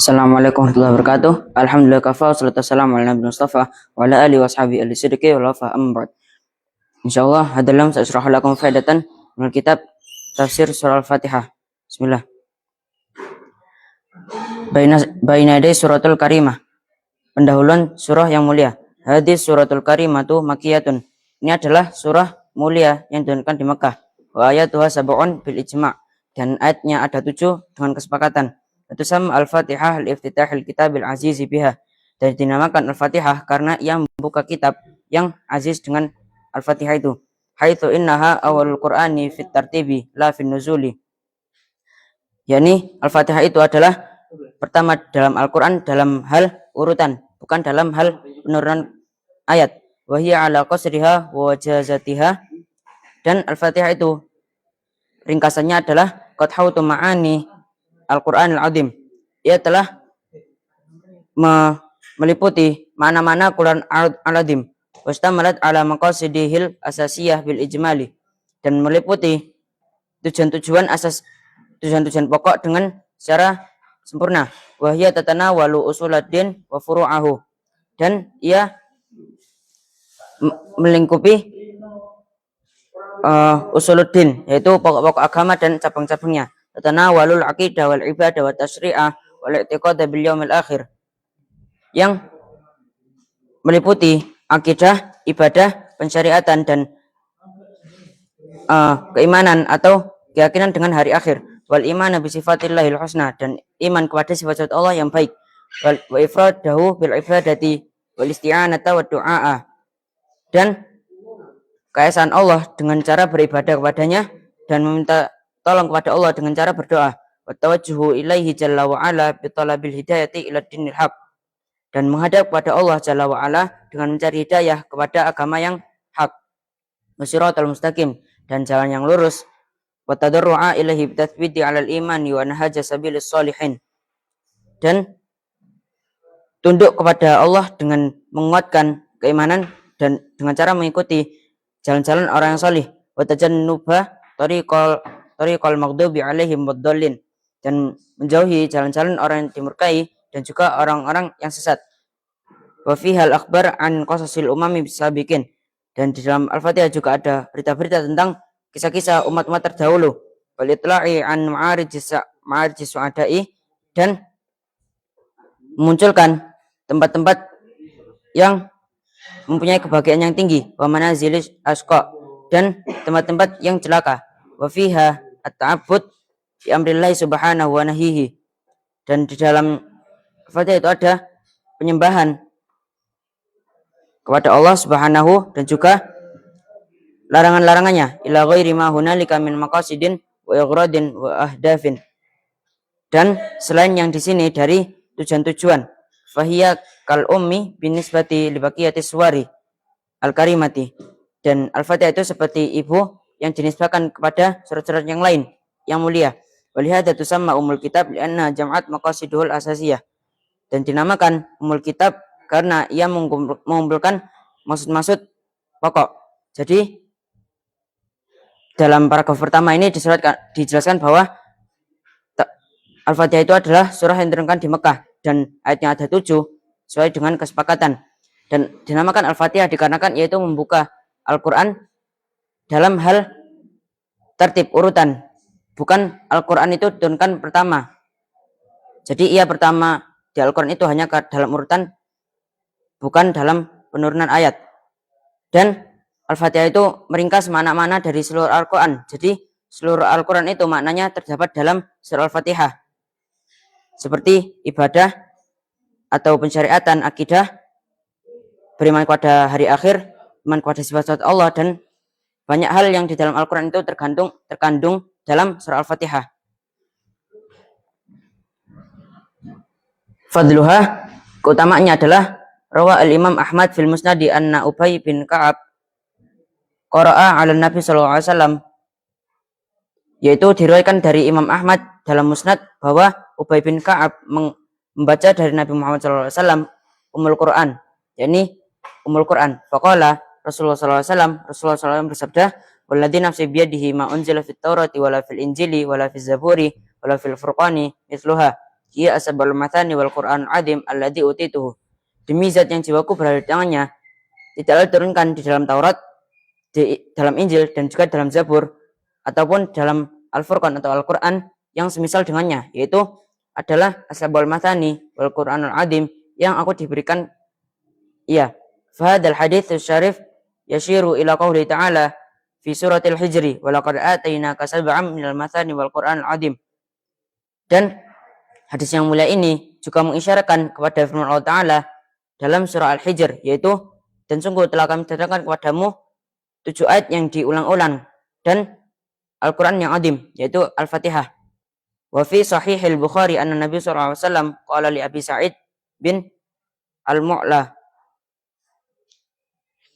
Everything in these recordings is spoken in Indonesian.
Assalamualaikum warahmatullahi wabarakatuh. Alhamdulillah kafa, salatu wassalamu ala nabi Mustafa wa ala alihi wa sahbihi ahli sidqi wa lafa amma ba'd. Insyaallah hadalam sa'asrah lakum faedatan min kitab tafsir surah Al-Fatihah. Bismillah. Baina yaday suratul karimah. Pendahuluan surah yang mulia. Hadis suratul karimah tu makiyatun. Ini adalah surah mulia yang diturunkan di Mekah. Wa ayatuha sab'un bil ijma'. Dan ayatnya ada 7 dengan kesepakatan. Itu sama Al-Fatihah al-iftitahil kitabil azizi biha. Dan dinamakan Al-Fatihah karena ia membuka kitab yang aziz dengan Al-Fatihah itu. Haitsu innaha awalul Qur'ani fit tartibi la fin nuzuli. Yani Al-Fatihah itu adalah pertama dalam Al-Quran dalam hal urutan, bukan dalam hal penurunan ayat. Wa hiya ala qasriha wa jazatiha. Dan Al-Fatihah itu ringkasannya adalah qad hautu ma'ani Al-Quran al-Azim. Ia telah meliputi mana-mana Quran al-Azim. Wastamalat ala maqasidihil asasiyah bil ijmali. Dan meliputi tujuan-tujuan pokok dengan secara sempurna. Wahia tatanawalu usuluddin wa furu'ahu. Dan ia melingkupi usuluddin, yaitu pokok-pokok agama dan cabang-cabangnya. Tatanawalul aqidah wal ibadah wa tasyri'ah wal i'tiqad bil yaumil akhir, yang meliputi akidah, ibadah, pensyariatan dan keimanan atau keyakinan dengan hari akhir. Wal iman bi sifatillahil husna, dan iman kepada sifat Allah yang baik. Wa ifradahu bil ibadati wal isti'anata wa du'a, dan keesaan Allah dengan cara beribadah kepadanya dan meminta tolong kepada Allah dengan cara berdoa. Wa tawajjuhu ilaihi jalla wa ala bi talabil hidayati ila dinil haq, dan menghadap kepada Allah jalla wa ala dengan mencari hidayah kepada agama yang hak. Wasiratal mustaqim, dan jalan yang lurus. Wa tadarru'a ilaihi bi tathbiti 'alal iman wa nahja sabilis sholihin, dan tunduk kepada Allah dengan menguatkan keimanan dan dengan cara mengikuti jalan-jalan orang yang salih. Wa tajannuba tariqal maghdubi 'alaihim waddallin, dan menjauhi jalan-jalan orang yang dimurkai dan juga orang-orang yang sesat. Wa fihal akhbar an qasasil umami bisabiqin, dan di dalam Al-Fatihah juga ada berita-berita tentang kisah-kisah umat-umat terdahulu. Wal itla'i an ma'arijis su'ada'i, dan memunculkan tempat-tempat yang mempunyai kebahagiaan yang tinggi. Wa manazilis asqa, dan tempat-tempat yang celaka. Wa fiha at-ta'abbud bi amrillahi subhanahu wa nahihi, dan di dalam Al-Fatihah itu ada penyembahan kepada Allah Subhanahu dan juga larangan-larangannya. Ila ghairi ma hunalika min maqasidin wa ighradin wa ahdafin, dan selain yang di sini dari tujuan-tujuan. Fahiya kal ummi binisbati li baqiyati suwari al-karimati, dan Al-Fatihah itu seperti ibu yang dinisbahkan kepada surat-surat yang lain yang mulia. Walihada tusamma umul kitab lianna jam'at maqasiduhul asasiyah, dan dinamakan umul kitab karena ia mengumpulkan maksud-maksud pokok. Jadi dalam paragraf pertama ini dijelaskan bahwa Al-Fatihah itu adalah surah yang diturunkan di Mekah dan ayatnya ada 7 sesuai dengan kesepakatan. Dan dinamakan Al-Fatihah dikarenakan yaitu membuka Al-Quran dalam hal tertib urutan. Bukan Al-Quran itu diturunkan pertama. Jadi ia pertama di Al-Quran itu hanya dalam urutan, bukan dalam penurunan ayat. Dan Al-Fatihah itu meringkas makna-makna dari seluruh Al-Quran. Jadi seluruh Al-Quran itu maknanya terdapat dalam surah Al-Fatihah. Seperti ibadah atau pensyariatan, akidah, beriman kepada hari akhir, iman kepada sifat-sifat Allah, dan banyak hal yang di dalam Al-Quran itu terkandung dalam surah Al-Fatihah. Fadluha, keutamaannya adalah rawa al-Imam Ahmad fil Musnadi anna Ubay bin Ka'ab qara'a 'ala Nabi sallallahu alaihi wasallam, yaitu diriwayatkan dari Imam Ahmad dalam Musnad bahwa Ubay bin Ka'ab membaca dari Nabi Muhammad sallallahu alaihi wasallam Ummul Quran, yakni Ummul Quran. Faqala Rasulullah sallallahu alaihi wasallam, Rasulullah sallallahu alaihi wasallam bersabda, "Walladzi nafsi biyadihi ma unzila fit Taurati wala fil Injili wala fil Zaburi wala fil Furqani mithluha." hiya asbabul mathani wal Qur'an adim alladhi utituhu. Demi zat yang jiwaku berada di tangannya, tidaklah diturunkan di dalam Taurat, di dalam Injil, dan juga dalam Zabur, ataupun dalam Al-Furqan atau Al-Quran yang semisal dengannya, yaitu adalah asbabul mathani wal Qur'anul adim yang aku diberikan. Iya, fahadal hadits syarif yashiru ila qawli ta'ala fi suratil hijri walaqad atainaka sab'an minal mathani wal Qur'anul adim. Dan hadis yang mulia ini juga mengisyaratkan kepada firman Allah Ta'ala dalam surah Al-Hijr, yaitu dan sungguh telah kami datangkan kepadamu 7 ayat yang diulang-ulang dan Al-Quran yang adim, yaitu Al-Fatihah. Wa fi sahihil Bukhari anna Nabi sallallahu alaihi wasallam qala li Abi Sa'id bin Al-Mu'la.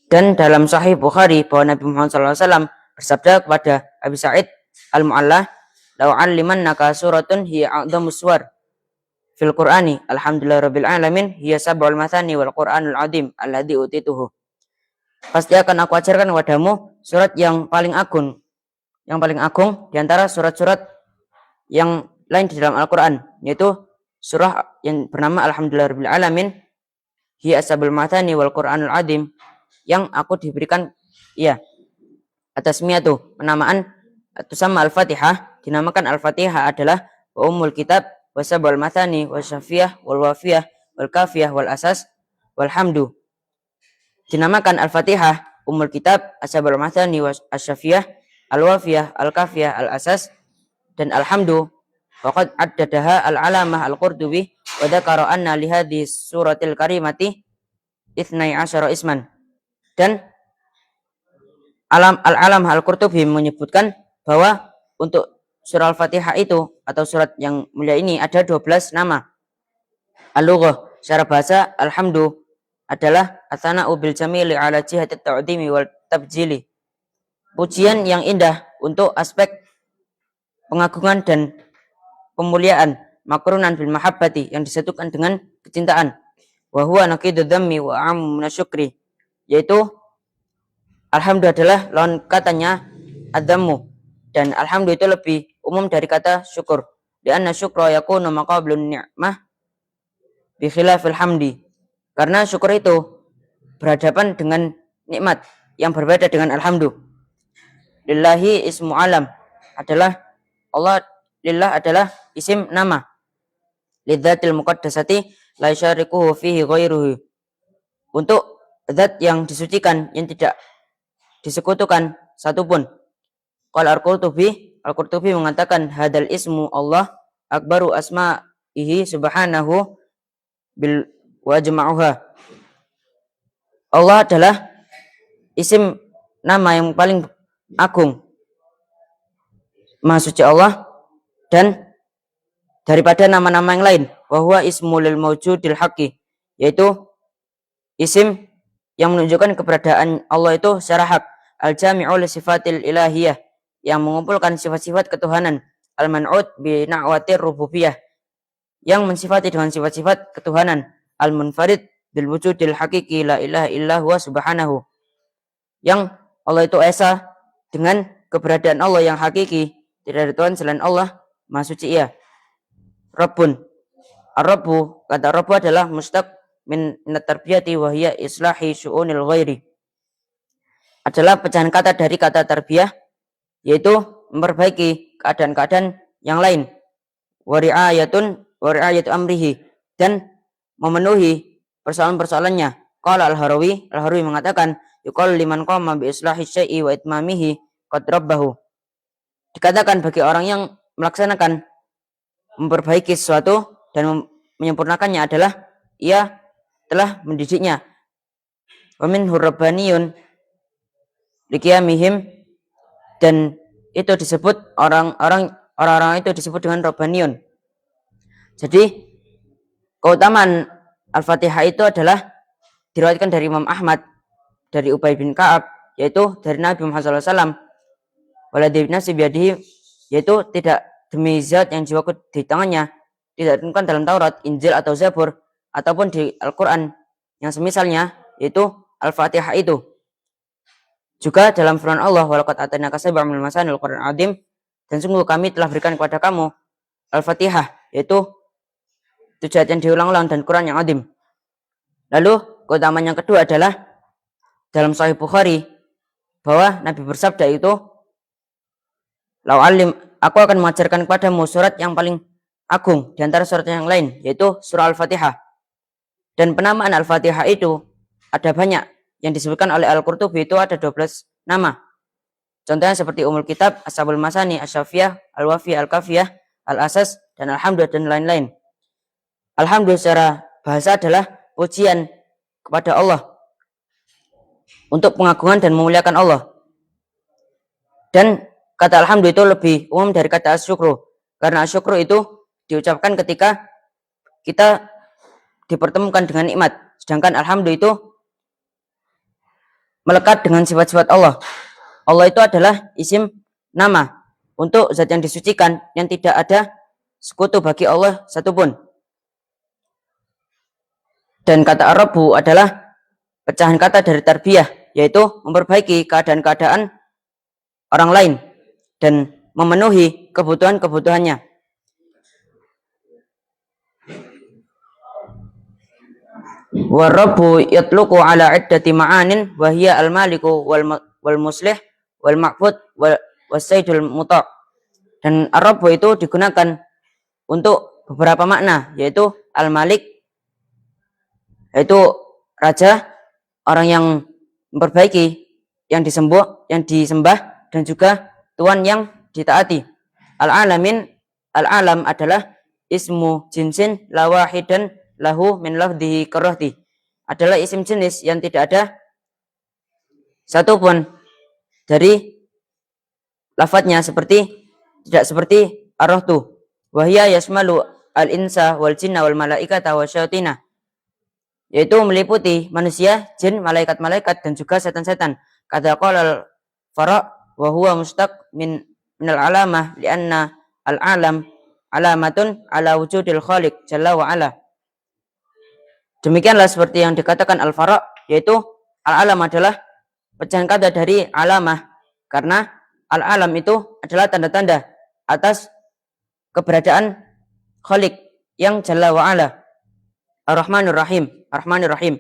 Dan dalam Sahih Bukhari bahwa Nabi Muhammad SAW bersabda kepada Abi Sa'id Al-Mu'alla, "Lau 'allimannaka suratun hiya a'dhamus suwar fil Qur'ani, alhamdulillah rabbil alamin, hiya sab'ul mathani wal Qur'anul 'azim alladzi utituhu." Pasti akan aku ajarkan kepadamu surat yang paling agung di antara surat-surat yang lain di dalam Al-Qur'an, yaitu surah yang bernama Alhamdulillah rabbil alamin, hiya sab'ul mathani wal Qur'anul 'azim, yang aku diberikan atas miatu penamaan tusamma Al-Fatihah, dinamakan Al-Fatihah adalah Ummul Kitab wa sab'ul mathani wa syafiyah wal wafiyah wal kafiyah wal asas wal hamdu. Dinamakan Al-Fatihah Ummul Kitab, Ashabul Mathani wa Asyafiyah, Al-Wafiyah, Al-Kafiyah, Al-Asas, dan Alhamdu. Waqad addadaha Al-Alamah Al-Qurtubi wa dzakara anna li hadhihi suratil karimati 12 isman. Dan Al-Alamah Al-Qurtubi menyebutkan bahwa untuk surah Al-Fatihah itu atau surat yang mulia ini ada 12 nama. Al-Lughah, secara bahasa, Alhamdu adalah atsana'u bil jamili ala jihati ta'dhimi wal tabjili. Pujian yang indah untuk aspek pengagungan dan pemuliaan, makrunan bil mahabbati, yang disatukan dengan kecintaan. Wa huwa naqidu dhammi wa ammu syukri, yaitu alhamdu adalah lawan katanya adzammu, dan alhamdu itu lebih umum dari kata syukur. Di anna syukra yakunu maqablun ni'mah bi khilafil hamdi. Karena syukur itu berhadapan dengan nikmat yang berbeda dengan alhamdu. Lillahi ismu alam adalah Allah, lillah adalah isim nama. Lidzatil muqaddasati la syarikuhu fihi ghairuhu. Untuk zat yang disucikan yang tidak disekutukan satupun. Qala Al-Qurtubi mengatakan hadal ismu Allah akbaru asma'ihi subhanahu bil wajma'uha. Allah adalah isim nama yang paling agung, Maha Suci Allah, dan daripada nama-nama yang lain. Wa huwa ismul mawjudil haqqi, yaitu isim yang menunjukkan keberadaan Allah itu secara hak. Al-jami'u li sifatil ilahiyah, yang mengumpulkan sifat-sifat ketuhanan. Al-man'ud bi na'watir rububiyah, yang mensifati dengan sifat-sifat ketuhanan. Al-munfarid bil wujudil haqiqi la ilaha illa huwa subhanahu, yang Allah itu esa dengan keberadaan Allah yang hakiki, tidak ada Tuhan selain Allah, Maha Suci Ia. Rabbun, Ar-Rabbu, kata Rabbu adalah mustaq min tarbiyati wa hiya islahi syu'unil ghairi, adalah pecahan kata dari kata tarbiyah, yaitu memperbaiki keadaan-keadaan yang lain. Wa ri'ayatu amrihi, dan memenuhi persoalan-persoalannya. Qala Al-Harawi mengatakan, yuqal liman qama bi islahi syai'i wa itmamihi qad rabbahu. Dikatakan bagi orang yang melaksanakan memperbaiki sesuatu dan menyempurnakannya adalah ia telah mendidiknya. Wa minhu rabbaniyun liqiyamihim, dan itu disebut orang-orang itu disebut dengan rabbaniyun. Jadi keutamaan Al-Fatihah itu adalah diriwayatkan dari Imam Ahmad dari Ubay bin Ka'ab, yaitu dari Nabi Muhammad SAW. Waladhi nafsi biyadihi, yaitu tidak demi zat yang jiwaku di tangannya, tidak ditentukan dalam Taurat, Injil atau Zabur ataupun di Al-Quran yang semisalnya, yaitu Al-Fatihah itu. Juga dalam firman Allah, walaqad atainaka sab'an minal masanil Qur'an azim, dan sungguh kami telah berikan kepada kamu Al-Fatihah, yaitu itu zat yang diulang-ulang dan Quran yang azim. Lalu keutamaan yang kedua adalah dalam Sahih Bukhari bahwa Nabi bersabda itu, "Lau alim, aku akan mengajarkan kepadamu surat yang paling agung di antara surat yang lain, yaitu surah Al-Fatihah." Dan penamaan Al-Fatihah itu ada banyak. Yang disebutkan oleh Al-Qurtubi itu ada 12 nama. Contohnya seperti Umul Kitab, Ashabul Masani, Asyafiyah, Al-Wafiyah, Al-Kafiyah, Al-Asas, dan Alhamdulillah dan lain-lain. Alhamdulillah secara bahasa adalah pujian kepada Allah untuk pengagungan dan memuliakan Allah. Dan kata Alhamdulillah itu lebih umum dari kata asyukru. Karena asyukru itu diucapkan ketika kita dipertemukan dengan nikmat. Sedangkan Alhamdulillah itu melekat dengan sifat-sifat Allah. Allah itu adalah isim nama untuk zat yang disucikan yang tidak ada sekutu bagi Allah satupun. Dan kata Arabu adalah pecahan kata dari tarbiyah, yaitu memperbaiki keadaan-keadaan orang lain dan memenuhi kebutuhan-kebutuhannya. Warabbu yatluqu ala iddati ma'anin wa hiya al-maliku wal muslih wal ma'bud was sayyidul muta'. Dan Ar-Rabbu itu digunakan untuk beberapa makna, yaitu al-malik, yaitu raja, orang yang memperbaiki, yang disembah, dan juga tuan yang ditaati. Al-alam adalah ismu jinsin la wahidan lahu min lafdhihi karahti, adalah isim jenis yang tidak ada satupun dari lafadznya tidak seperti arahtu. Wahya yasmalu al-insa wal jinna wal malaikata wa syayatina, yaitu meliputi manusia, jin, malaikat-malaikat, dan juga setan-setan. Kata qala al-Fara' wa huwa mustaq min al-alamah lianna al-alam alamatun ala wujudil khaliq jalla wa ala. Demikianlah seperti yang dikatakan Al-Fara', yaitu al-alam adalah pecahan kata dari alamah, karena al-alam itu adalah tanda-tanda atas keberadaan khaliq yang jalla wa ala. Ar-Rahmanur Rahim, Ar-Rahmanur Rahim.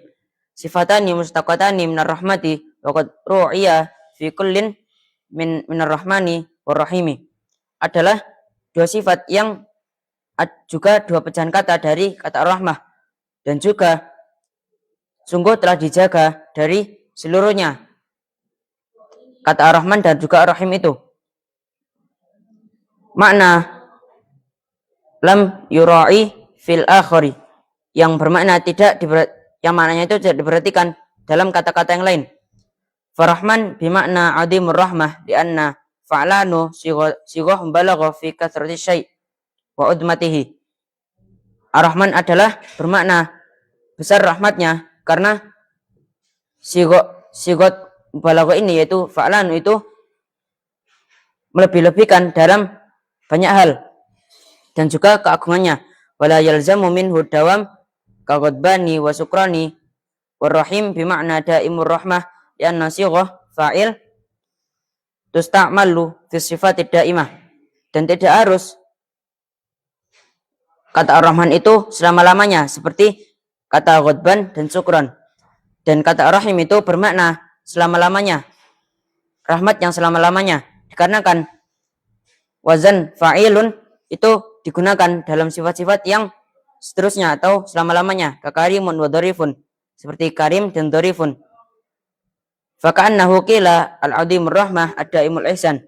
Sifatani mustaqatani minar rahmati wa qad ru'iya fi kullin minar rahmani war rahimi. Adalah dua sifat yang juga dua pecahan kata dari kata ar-rahmah, dan juga sungguh telah dijaga dari seluruhnya kata ar-Rahman dan juga ar-Rahim itu. Makna lam yura'i fil akhari, yang bermakna yang maknanya itu tidak diperhatikan dalam kata-kata yang lain. Farahman bimakna adimur rahmah lianna fa'lanu sighah balagha fi kathrati syai' wa udmatihi. Ar-Rahman adalah bermakna besar rahmatnya, karena sigot balagha ini, yaitu fa'lanu, itu melebih-lebihkan dalam banyak hal dan juga keagungannya. Wala yalzamu minhu dawam kaghadbani wa sukrani warrahim bimakna daimur rahmah lianna sighah fa'il tusta'malu fi sifatid daimah. Dan tidak harus kata ar-Rahman itu selama-lamanya seperti kata ghadban dan sukron. Dan kata ar-Rahim itu bermakna selama-lamanya, rahmat yang selama-lamanya, dikarenakan wazan fa'ilun itu digunakan dalam sifat-sifat yang seterusnya atau selama-lamanya, kakarimun wa dharifun, seperti karim dan dharifun. Faka'annahu qila al-'azimur rahmah ad-daimul ihsan,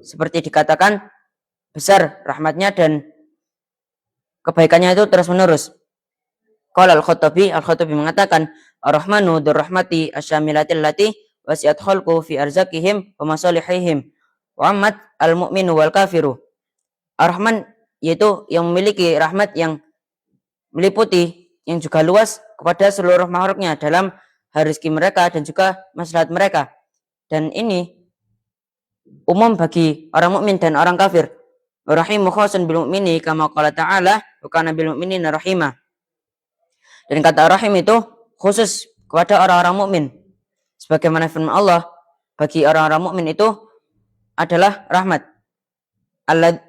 seperti dikatakan besar rahmatnya dan kebaikannya itu terus-menerus. Qala al-Khattabi mengatakan, ar-Rahmanu dzur-rahmati asyamilatil lati wasi'at khalqu fi arzakihim wa masalihihim wa ammat al-mu'minu wal kafiru. Ar-Rahman yaitu yang memiliki rahmat yang meliputi, yang juga luas kepada seluruh makhluknya dalam rezeki mereka dan juga maslahat mereka. Dan ini umum bagi orang mukmin dan orang kafir. Rahimu khasun bil mu'mini kama qala ta'ala wa kana bil mu'minina rahimah. Dan kata rahim itu khusus kepada orang-orang mukmin, sebagaimana firman Allah, bagi orang-orang mukmin itu adalah rahmat.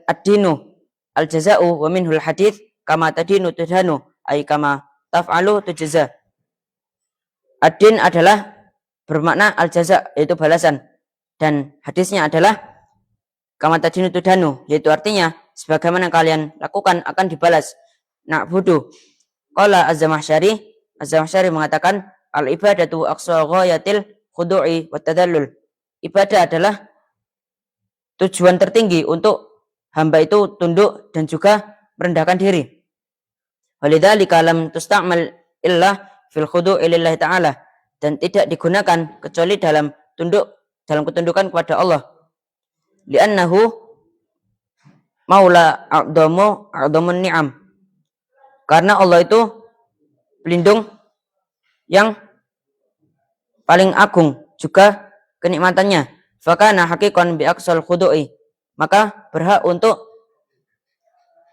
Ad-dinu al-jaza'u wa minhul hadits kama tadinu tudhanu. ay kama taf'alu tujza. Ad-din adalah bermakna al-jaza, yaitu balasan. Dan hadisnya adalah kama tadinu tudanu, yaitu artinya sebagaimana kalian lakukan akan dibalas. Na'budu. Qala Az-Zamakhsyari mengatakan al-ibadatu aqsa ghayatil khudu'i wa tadallul. Ibadah adalah tujuan tertinggi untuk hamba itu tunduk dan juga merendahkan diri. Walidzalika lam tusta'mal illa fil khudu'i lillahi ta'ala, dan tidak digunakan kecuali dalam ketundukan kepada Allah. Li'annahu maula a'dhamun ni'am. Karena Allah itu pelindung yang paling agung juga kenikmatannya. Fakana haqiqan bi aqsal khudu'i, maka berhak untuk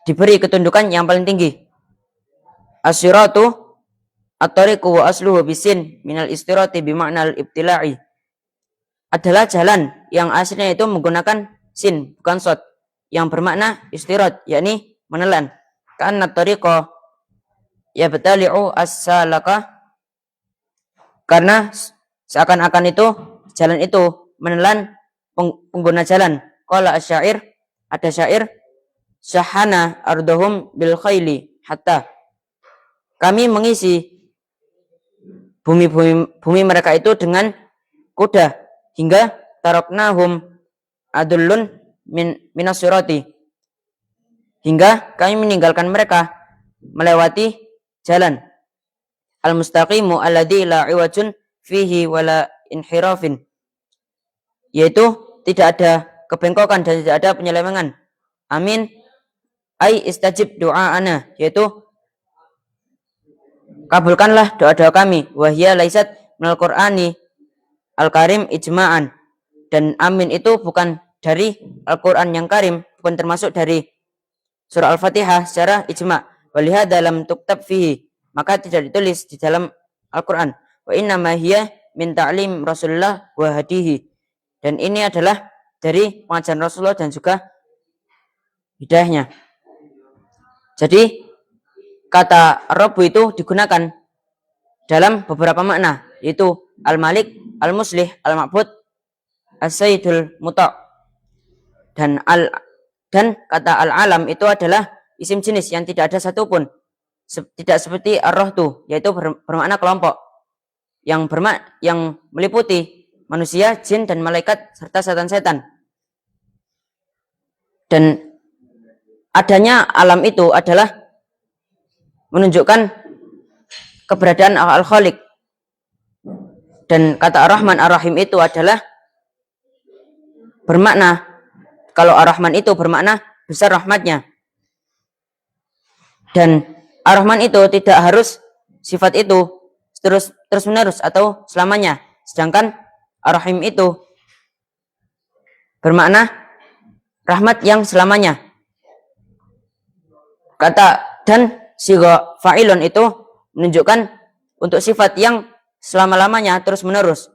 diberi ketundukan yang paling tinggi. As-siratu at-tariqu wa asluhu bisin minal istirati bima'nal ibtila'i, adalah jalan yang aslinya itu menggunakan sin bukan sod, yang bermakna istirat, yakni menelan. Karena tariqa yabtali'u as-salaka, karena seakan-akan itu jalan itu menelan pengguna jalan. Qala asy-syair, ada syair, syahana ardhum bil khayli hatta, kami mengisi bumi mereka itu dengan kuda hingga taraknahum adullun minas sirati, hingga kami meninggalkan mereka melewati jalan al-mustaqimu alladzi la iwajun fihi wala inhirafin, yaitu tidak ada kebengkokan dan tidak ada penyelewengan. Amin. Ai istajib doa'ana, yaitu kabulkanlah doa-doa kami. Wahya laisat minal qur'ani al-karim ijma'an, dan amin itu bukan dari Al-Quran yang karim, bukan termasuk dari surah Al-Fatihah secara ijma'. Walihada dalam tuktab fihi, maka tidak ditulis di dalam Al-Quran. Wa inna ma hiya min ta'lim Rasulullah wa hadihi, dan ini adalah dari pengajaran Rasulullah dan juga hidayahnya. Jadi kata Rabbu itu digunakan dalam beberapa makna, yaitu al-malik, al-muslih, al-ma'bud, as-sayyidul muta'. Dan kata al-alam itu adalah isim jenis yang tidak ada satupun, tidak seperti ar-rahtu, yaitu bermakna kelompok yang meliputi manusia, jin, dan malaikat serta setan-setan. Dan adanya alam itu adalah menunjukkan keberadaan al-Khaliq. Dan kata ar-Rahman ar-Rahim itu adalah bermakna, kalau ar-Rahman itu bermakna besar rahmatnya. Dan ar-Rahman itu tidak harus sifat itu terus menerus atau selamanya. Sedangkan ar-Rahim itu bermakna rahmat yang selamanya. Kata dan siga fa'ilun itu menunjukkan untuk sifat yang selama-lamanya terus menerus.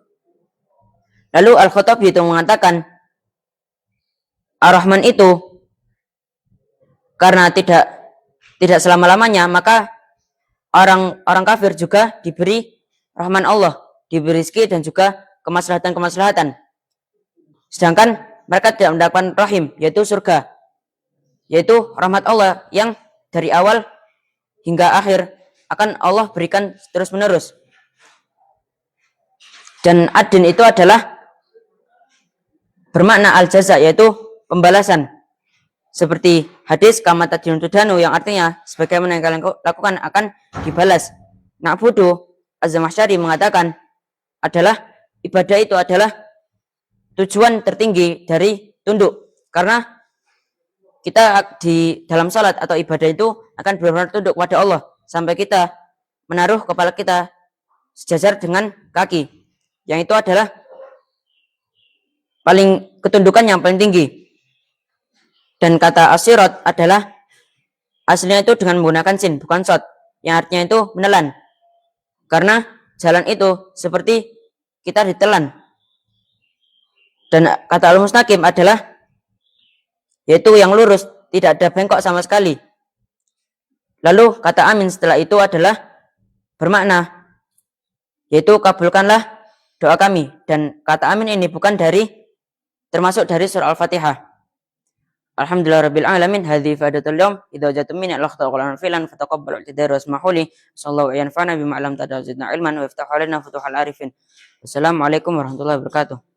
Lalu Al-Khattabi itu mengatakan ar-Rahman itu karena tidak selama-lamanya, maka orang kafir juga diberi rahman Allah, diberi rezeki dan juga kemaslahatan. Sedangkan mereka tidak mendapatkan rahim, yaitu surga, yaitu rahmat Allah yang dari awal hingga akhir akan Allah berikan terus menerus. Dan ad-din itu adalah bermakna al-jaza, yaitu pembalasan. Seperti hadis kama tadinu tudanu, yang artinya sebagaimana yang kalian lakukan akan dibalas. Na'budu, Az-Zamakhsyari mengatakan adalah ibadah itu adalah tujuan tertinggi dari tunduk. Karena kita di dalam salat atau ibadah itu akan benar-benar tunduk kepada Allah sampai kita menaruh kepala kita sejajar dengan kaki. Yang itu adalah ketundukan yang paling tinggi. Dan kata asirat adalah aslinya itu dengan menggunakan sin bukan sod, yang artinya itu menelan. Karena jalan itu seperti kita ditelan. Dan kata al-mustaqim adalah yaitu yang lurus, tidak ada bengkok sama sekali. Lalu kata amin setelah itu adalah bermakna, yaitu kabulkanlah doa kami. Dan kata amin ini bukan termasuk dari surah Al-Fatihah. Alhamdulillah rabbil alamin. Hadhihi fadatul yawm idza jatum min al-akhta Qur'an filan fataqabbal i'tidar wasmahu li sallallahu yanfa'na bima 'allamtana wa zidna ilman wa iftah alaina futuhal arifin. Wassalamualaikum warahmatullahi wabarakatuh.